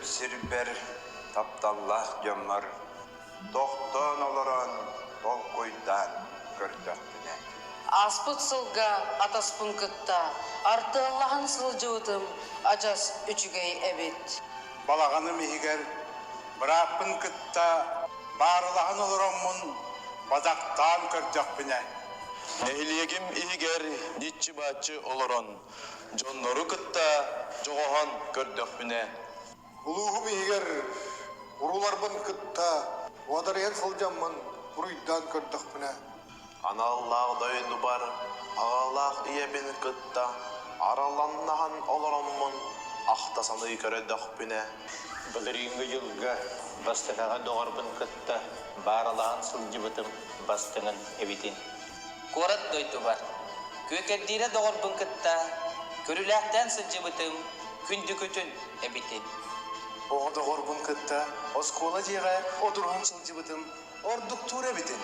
сирбер тапталлах жаммар. Тоқтон олорон толкойдан көрдөктүнө. Аспыт сылга атаспын кытта, артыллахын сылжыутым, ажас үчүгей эбит. Балағаным егер, біраппын кытта, барылағын олыроммун, бадақтан көрдөкпіне. Эхилиегим егер, нитчи бачы олорон, жоннору кытта, жоғоған көрдөкпіне. Улуғым егер, уруларбын кытта, одарен сылжаммын, уруйдан көрдөкпіне. Аналлах дойду бар, ағаллах иебин кытта, араланнахан олороммун, ақтасаны көрдөкпіне. Бұлырыңғы жылға бастынаға доғарбын кытта, баралағын сылжыбытым бастыңын эбитин. Корат дойду бар. Көкердері доғарбын кытта, көріләқтен сылжыбытым күнді көтін эбитин. Оғы доғарбын кытта, оскола жеға одырған сылжыбытым ордук тур эбитин.